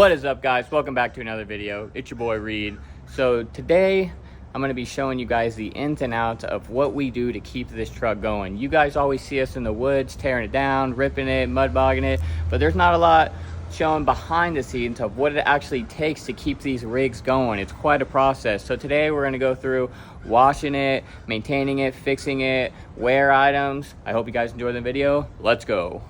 What is up, guys? Welcome back to another video. It's your boy Reed. So today I'm going to be showing you guys the ins and outs of what we do to keep this truck going. You guys always see us in the woods tearing it down, ripping it, mud bogging it, but there's not a lot showing behind the scenes of what it actually takes to keep these rigs going. It's quite a process. So today we're going to go through washing it, maintaining it, fixing it, wear items. I hope you guys enjoy the video. Let's go.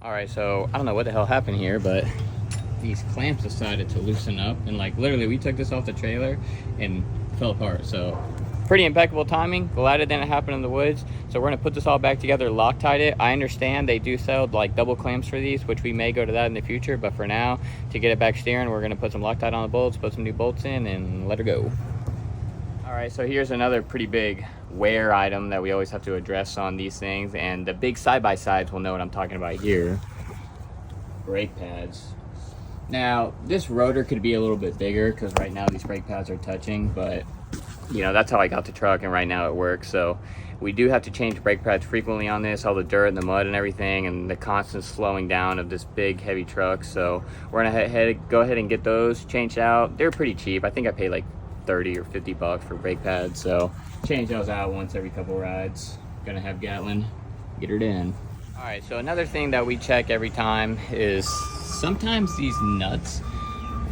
Alright, so I don't know what the hell happened here, but these clamps decided to loosen up, and like literally we took this off the trailer and fell apart. So pretty impeccable timing. Glad it didn't happen in the woods. So we're gonna put this all back together, Loctite it. I understand they do sell like double clamps for these, which we may go to that in the future, but for now, to get it back steering, we're gonna put some Loctite on the bolts, put some new bolts in, and let her go. Alright, so here's another pretty big wear item that we always have to address on these things, and the big side-by-sides will know what I'm talking about here. Brake pads. Now, this rotor could be a little bit bigger because right now these brake pads are touching, but you know, that's how I got the truck and right now it works. So we do have to change brake pads frequently on this, all the dirt and the mud and everything, and the constant slowing down of this big heavy truck. So we're gonna go ahead and get those changed out. They're pretty cheap. I think I paid like 30 or 50 bucks for brake pads, so change those out once every couple rides. Gonna have Gatlin get her in. All right, so another thing that we check every time is sometimes these nuts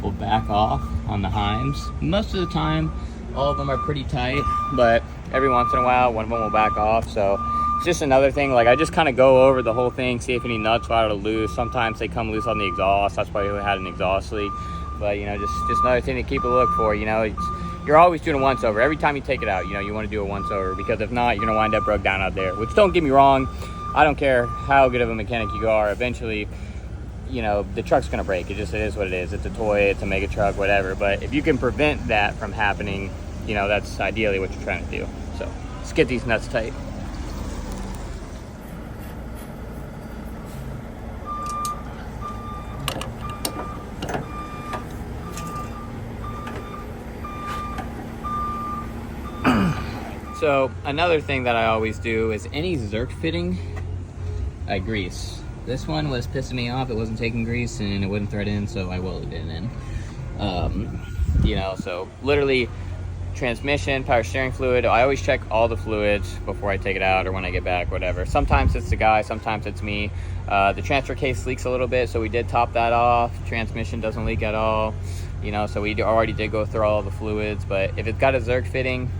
will back off on the heims. Most of the time all of them are pretty tight, but every once in a while one of them will back off. So it's just another thing, like I just kind of go over the whole thing, see if any nuts are out of loose. Sometimes they come loose on the exhaust. That's why we had an exhaust leak. But you know, just another thing to keep a look for. You know, you're always doing a once over. Every time you take it out, you know, you want to do a once over, because if not, you're gonna wind up broke down out there. Which, don't get me wrong, I don't care how good of a mechanic you are, eventually, you know, the truck's gonna break. It is what it is. It's a toy, it's a mega truck, whatever. But if you can prevent that from happening, you know, that's ideally what you're trying to do. So let's get these nuts tight. So another thing that I always do is any Zerk fitting, I grease. This one was pissing me off. It wasn't taking grease and it wouldn't thread in, so I welded it in. You know, so literally transmission, power steering fluid. I always check all the fluids before I take it out or when I get back, whatever. Sometimes it's the guy, sometimes it's me. The transfer case leaks a little bit, so we did top that off. Transmission doesn't leak at all, you know, so we already did go through all the fluids. But if it's got a Zerk fitting,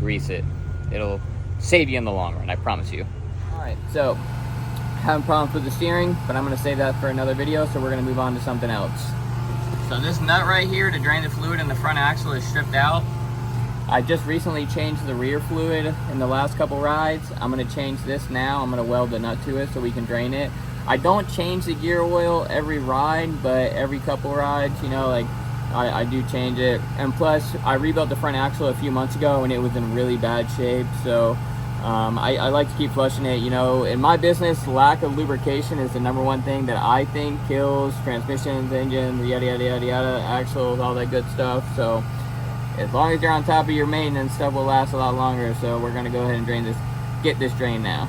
grease it. It'll save you in the long run, I promise you. All right, so having problems with the steering, but I'm gonna save that for another video, so we're gonna move on to something else. So this nut right here to drain the fluid in the front axle is stripped out. I just recently changed the rear fluid in the last couple rides. I'm gonna change this now. I'm gonna weld the nut to it so we can drain it. I don't change the gear oil every ride, but every couple rides, you know, like I do change it. And plus, I rebuilt the front axle a few months ago and it was in really bad shape. So I like to keep flushing it. You know, in my business, lack of lubrication is the #1 thing that I think kills transmissions, engines, yada, yada, yada, yada, axles, all that good stuff. So as long as you're on top of your maintenance, stuff will last a lot longer. So we're gonna go ahead and drain this, get this drained now.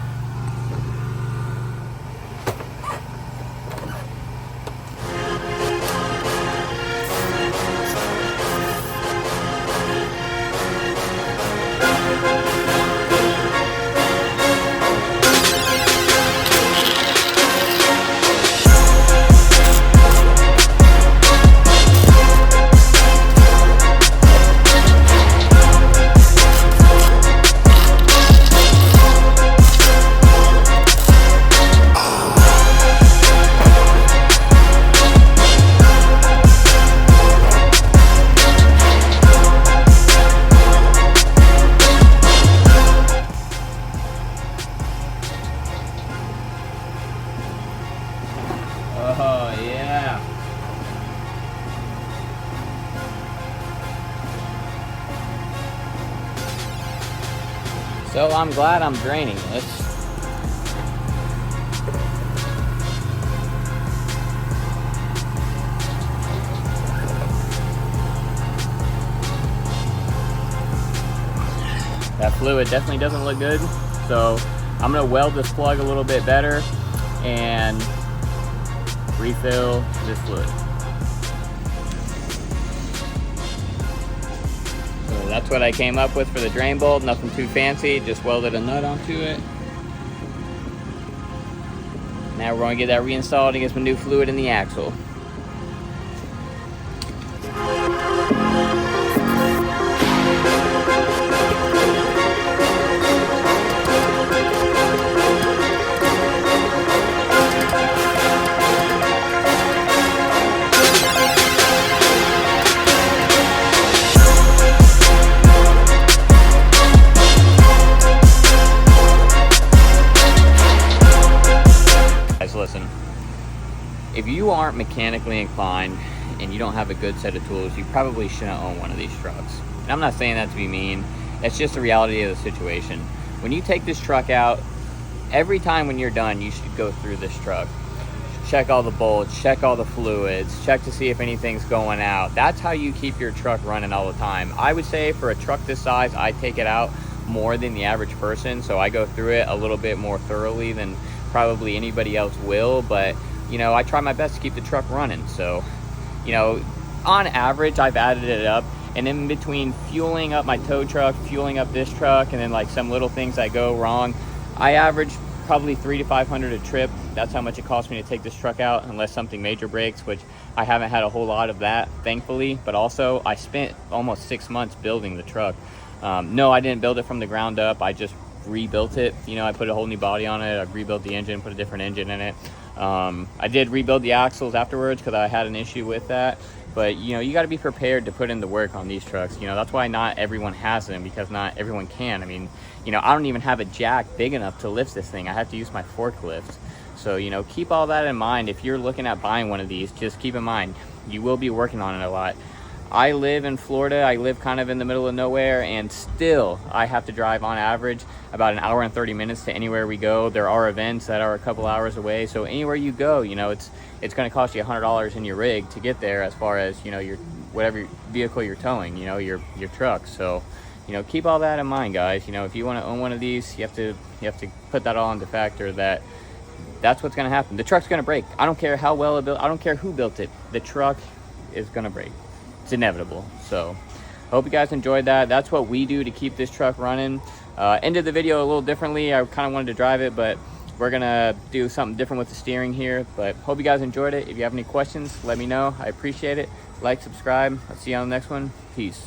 Oh, yeah. So I'm glad I'm draining this. That fluid definitely doesn't look good. So I'm gonna weld this plug a little bit better and refill this fluid. So that's what I came up with for the drain bolt. Nothing too fancy, just welded a nut onto it. Now we're going to get that reinstalled and get some new fluid in the axle. Listen, if you aren't mechanically inclined and you don't have a good set of tools, you probably shouldn't own one of these trucks. And I'm not saying that to be mean, that's just the reality of the situation. When you take this truck out, every time when you're done, you should go through this truck. Check all the bolts, check all the fluids, check to see if anything's going out. That's how you keep your truck running all the time. I would say for a truck this size, I take it out more than the average person, so I go through it a little bit more thoroughly than probably anybody else will. But you know, I try my best to keep the truck running. So you know, on average, I've added it up, and in between fueling up my tow truck, fueling up this truck, and then like some little things that go wrong, I average probably $300 to $500 a trip. That's how much it costs me to take this truck out, unless something major breaks, which I haven't had a whole lot of that, thankfully. But also, I spent almost 6 months building the truck. No, I didn't build it from the ground up. I just rebuilt it. You know, I put a whole new body on it. I rebuilt the engine, put a different engine in it. I did rebuild the axles afterwards because I had an issue with that. But you know, you got to be prepared to put in the work on these trucks. You know, that's why not everyone has them, because not everyone can. I mean, you know, I don't even have a jack big enough to lift this thing. I have to use my forklift. So, you know, keep all that in mind. If you're looking at buying one of these, just keep in mind, you will be working on it a lot. I live in Florida. I live kind of in the middle of nowhere, and still I have to drive on average about an hour and 30 minutes to anywhere we go. There are events that are a couple hours away. So anywhere you go, you know, it's going to cost you $100 in your rig to get there, as far as, you know, your whatever vehicle you're towing, you know, your truck. So, you know, keep all that in mind, guys. You know, if you want to own one of these, you have to put that all into factor, that that's what's going to happen. The truck's going to break. I don't care how well it built. I don't care who built it. The truck is going to break. It's inevitable. So I hope you guys enjoyed that. That's what we do to keep this truck running. Ended the video a little differently. I kind of wanted to drive it, but we're gonna do something different with the steering here. But hope you guys enjoyed it. If you have any questions, let me know. I appreciate it. Like, subscribe. I'll see you on the next one. Peace.